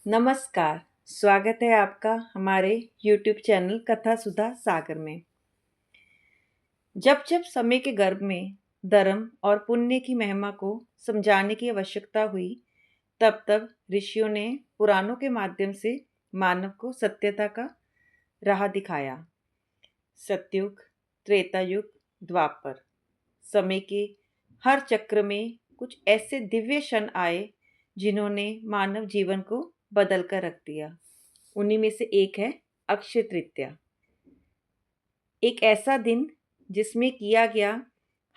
नमस्कार। स्वागत है आपका हमारे YouTube चैनल कथा सुधा सागर में। जब जब समय के गर्भ में धर्म और पुण्य की महिमा को समझाने की आवश्यकता हुई, तब तब ऋषियों ने पुराणों के माध्यम से मानव को सत्यता का राह दिखाया। सतयुग, त्रेता युग, द्वापर, समय के हर चक्र में कुछ ऐसे दिव्य क्षण आए जिन्होंने मानव जीवन को बदल कर रख दिया। उन्हीं में से एक है अक्षय तृतीया। एक ऐसा दिन जिसमें किया गया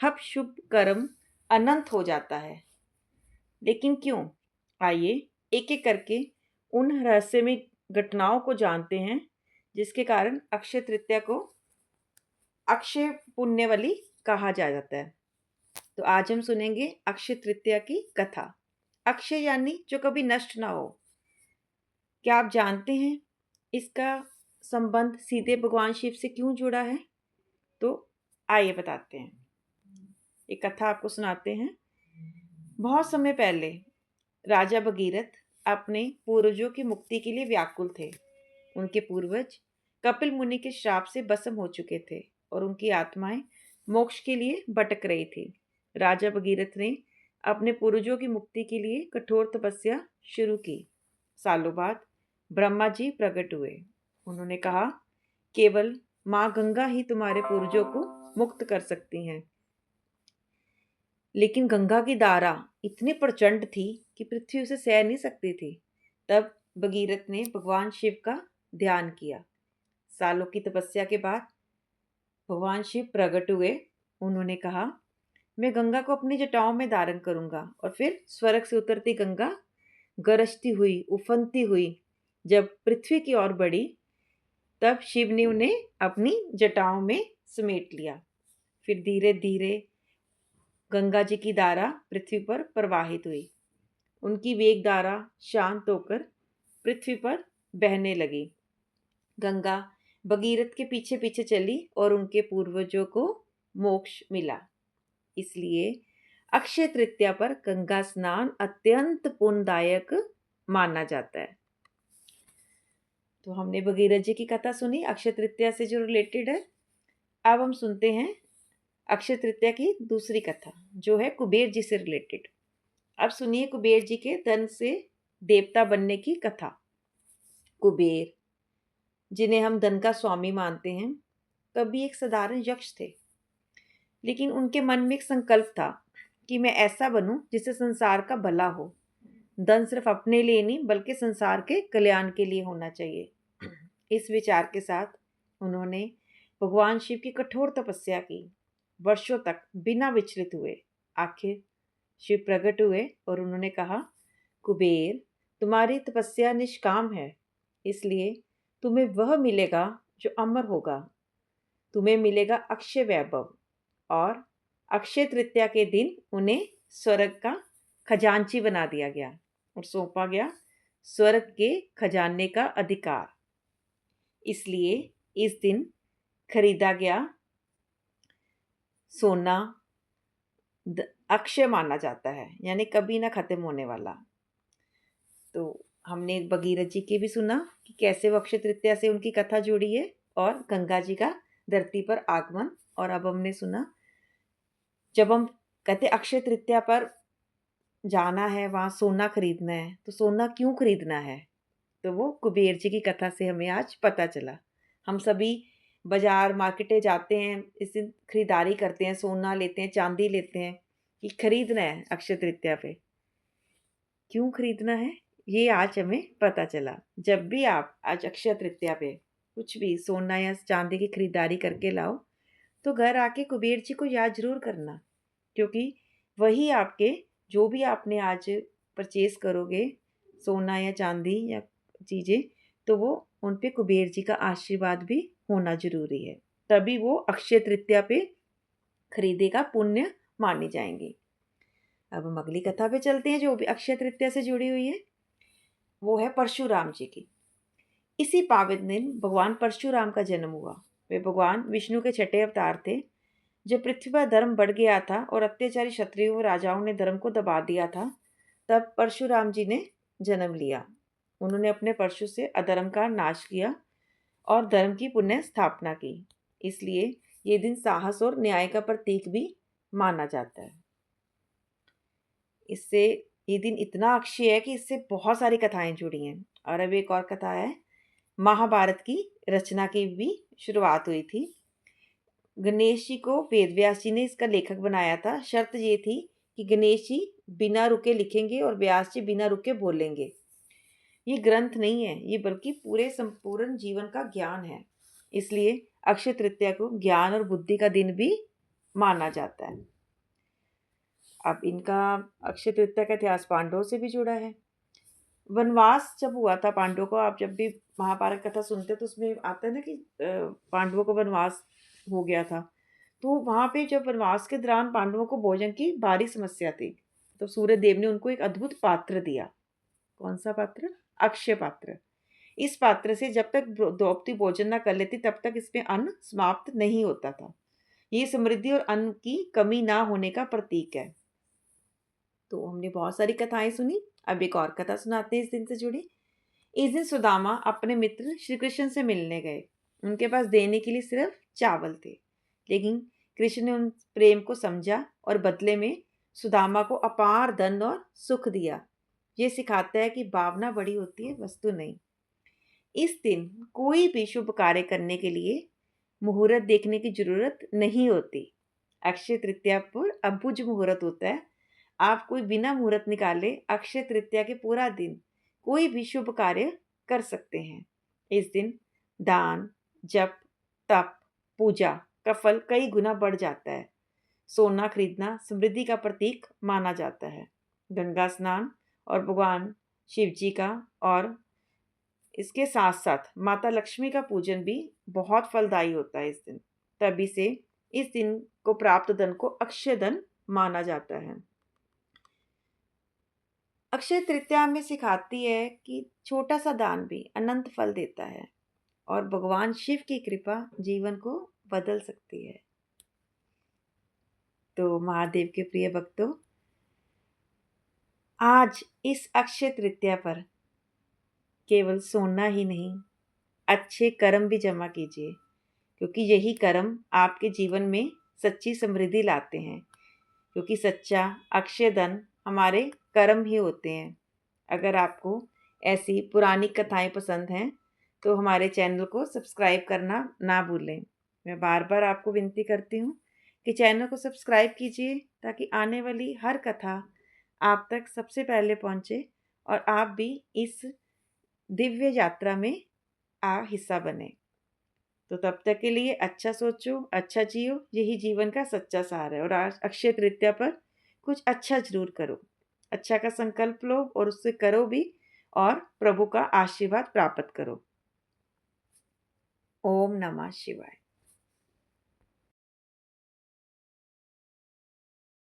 हर शुभ कर्म अनंत हो जाता है। लेकिन क्यों? आइए एक एक करके उन रहस्यमय घटनाओं को जानते हैं जिसके कारण अक्षय तृतीया को अक्षय पुण्यवली कहा जाता है। तो आज हम सुनेंगे अक्षय तृतीया की कथा। अक्षय यानी जो कभी नष्ट ना हो। क्या आप जानते हैं इसका संबंध सीधे भगवान शिव से क्यों जुड़ा है? तो आइए बताते हैं। एक कथा आपको सुनाते हैं। बहुत समय पहले राजा भगीरथ अपने पूर्वजों की मुक्ति के लिए व्याकुल थे। उनके पूर्वज कपिल मुनि के श्राप से भस्म हो चुके थे और उनकी आत्माएं मोक्ष के लिए भटक रही थी। राजा भगीरथ ने अपने पूर्वजों की मुक्ति के लिए कठोर तपस्या शुरू की। सालों बाद ब्रह्मा जी प्रकट हुए। उन्होंने कहा, केवल माँ गंगा ही तुम्हारे पूर्वजों को मुक्त कर सकती हैं। लेकिन गंगा की धारा इतनी प्रचंड थी कि पृथ्वी उसे सह नहीं सकती थी। तब भगीरथ ने भगवान शिव का ध्यान किया। सालों की तपस्या के बाद भगवान शिव प्रकट हुए। उन्होंने कहा, मैं गंगा को अपनी जटाओं में धारण करूंगा। और फिर स्वर्ग से उतरती गंगा गरजती हुई, उफनती हुई जब पृथ्वी की ओर बढ़ी, तब शिव ने उन्हें अपनी जटाओं में समेट लिया। फिर धीरे धीरे गंगा जी की धारा पृथ्वी पर प्रवाहित हुई। उनकी वेग धारा शांत होकर पृथ्वी पर बहने लगी। गंगा भगीरथ के पीछे पीछे चली और उनके पूर्वजों को मोक्ष मिला। इसलिए अक्षय तृतीया पर गंगा स्नान अत्यंत पुण्यदायक माना जाता है। तो हमने भगीरथ जी की कथा सुनी अक्षय तृतीया से जो रिलेटेड है। अब हम सुनते हैं अक्षय तृतीया की दूसरी कथा जो है कुबेर जी से रिलेटेड। अब सुनिए कुबेर जी के धन से देवता बनने की कथा। कुबेर, जिन्हें हम धन का स्वामी मानते हैं, कभी एक साधारण यक्ष थे। लेकिन उनके मन में एक संकल्प था कि मैं ऐसा बनूं जिससे संसार का भला हो। धन सिर्फ अपने लिए नहीं बल्कि संसार के कल्याण के लिए होना चाहिए। इस विचार के साथ उन्होंने भगवान शिव की कठोर तपस्या की। वर्षों तक बिना विचलित हुए आखिर शिव प्रकट हुए और उन्होंने कहा, कुबेर, तुम्हारी तपस्या निष्काम है, इसलिए तुम्हें वह मिलेगा जो अमर होगा। तुम्हें मिलेगा अक्षय वैभव। और अक्षय तृतीया के दिन उन्हें स्वर्ग का खजांची बना दिया गया और सौंपा गया स्वर्ग के खजाने का अधिकार। इसलिए इस दिन खरीदा गया सोना अक्षय माना जाता है, यानी कभी ना खत्म होने वाला। तो हमने भगीरथ जी की भी सुना कि कैसे वो अक्षय तृतीया से उनकी कथा जुड़ी है और गंगा जी का धरती पर आगमन। और अब हमने सुना जब हम कहते अक्षय तृतीया पर जाना है, वहाँ सोना खरीदना है, तो सोना क्यों खरीदना है? तो वो कुबेर जी की कथा से हमें आज पता चला। हम सभी बाजार मार्केटें जाते हैं, इस दिन खरीदारी करते हैं, सोना लेते हैं, चांदी लेते हैं कि खरीदना है अक्षय तृतीया पे। क्यों खरीदना है ये आज हमें पता चला। जब भी आप आज अक्षय तृतीया पे कुछ भी सोना या चांदी की खरीदारी करके लाओ, तो घर आके कुबेर जी को याद जरूर करना, क्योंकि वही आपके जो भी आपने आज परचेज करोगे सोना या चांदी या चीज़ें, तो वो उन पे कुबेर जी का आशीर्वाद भी होना जरूरी है। तभी वो अक्षय तृतीया पे खरीदे का पुण्य मानी जाएंगी। अब हम अगली कथा पे चलते हैं जो भी अक्षय तृतीया से जुड़ी हुई है। वो है परशुराम जी की। इसी पावन दिन भगवान परशुराम का जन्म हुआ। वे भगवान विष्णु के छठे अवतार थे। जब पृथ्वी पर धर्म बढ़ गया था और अत्याचारी क्षत्रियों व राजाओं ने धर्म को दबा दिया था, तब परशुराम जी ने जन्म लिया। उन्होंने अपने परशु से अधर्म का नाश किया और धर्म की पुनः स्थापना की। इसलिए ये दिन साहस और न्याय का प्रतीक भी माना जाता है। इससे ये दिन इतना अक्षय है कि इससे बहुत सारी कथाएं जुड़ी हैं। और अब एक और कथा है, महाभारत की रचना की भी शुरुआत हुई थी। गणेश जी को वेद व्यास जी ने इसका लेखक बनाया था। शर्त ये थी कि गणेश जी बिना रुके लिखेंगे और व्यास जी बिना रुके बोलेंगे। ये ग्रंथ नहीं है, ये बल्कि पूरे संपूर्ण जीवन का ज्ञान है। इसलिए अक्षय तृतीया को ज्ञान और बुद्धि का दिन भी माना जाता है। अब इनका अक्षय तृतीया का इतिहास पांडवों से भी जुड़ा है। वनवास जब हुआ था पांडवों को, आप जब भी महाभारत कथा सुनते तो उसमें आता है ना कि पांडवों को वनवास हो गया था। तो वहां पे जब वनवास के दौरान पांडवों को भोजन की भारी समस्या थी, तो सूर्य देव ने उनको एक अद्भुत पात्र दिया। कौन सा पात्र? अक्षय पात्र। इस पात्र से जब तक द्रौपदी भोजन न कर लेती तब तक इसमें अन्न समाप्त नहीं होता था। ये समृद्धि और अन्न की कमी ना होने का प्रतीक है। तो हमने बहुत सारी कथाएं सुनी, अब एक और कथा सुनाते हैं इस दिन से जुड़ी। इस दिन सुदामा अपने मित्र श्री कृष्ण से मिलने गए। उनके पास देने के लिए सिर्फ चावल थे, लेकिन कृष्ण ने उन प्रेम को समझा और बदले में सुदामा को अपार धन और सुख दिया। ये सिखाता है कि भावना बड़ी होती है, वस्तु नहीं। इस दिन कोई भी शुभ कार्य करने के लिए मुहूर्त देखने की जरूरत नहीं होती। अक्षय तृतीया पर अबुझ मुहूर्त होता है। आप कोई बिना मुहूर्त निकाले अक्षय तृतीया के पूरा दिन कोई भी शुभ कार्य कर सकते हैं। इस दिन दान, जप, तप, पूजा का फल कई गुना बढ़ जाता है। सोना खरीदना समृद्धि का प्रतीक माना जाता है। गंगा स्नान और भगवान शिव जी का और इसके साथ साथ माता लक्ष्मी का पूजन भी बहुत फलदायी होता है इस दिन। तभी से इस दिन को प्राप्त धन को अक्षय धन माना जाता है। अक्षय तृतीया हमें सिखाती है कि छोटा सा दान भी अनंत फल देता है और भगवान शिव की कृपा जीवन को बदल सकती है। तो महादेव के प्रिय भक्तों, आज इस अक्षय तृतीया पर केवल सोना ही नहीं, अच्छे कर्म भी जमा कीजिए, क्योंकि यही कर्म आपके जीवन में सच्ची समृद्धि लाते हैं। क्योंकि सच्चा अक्षय धन हमारे कर्म ही होते हैं। अगर आपको ऐसी पुरानी कथाएं पसंद हैं तो हमारे चैनल को सब्सक्राइब करना ना भूलें। मैं बार बार आपको विनती करती हूँ कि चैनल को सब्सक्राइब कीजिए, ताकि आने वाली हर कथा आप तक सबसे पहले पहुँचे और आप भी इस दिव्य यात्रा में हिस्सा बने। तो तब तक के लिए अच्छा सोचो, अच्छा जियो, यही जीवन का सच्चा सार है। और आज अक्षय तृतीया पर कुछ अच्छा जरूर करो, अच्छा का संकल्प लो और उससे करो भी, और प्रभु का आशीर्वाद प्राप्त करो। ओम नमः शिवाय।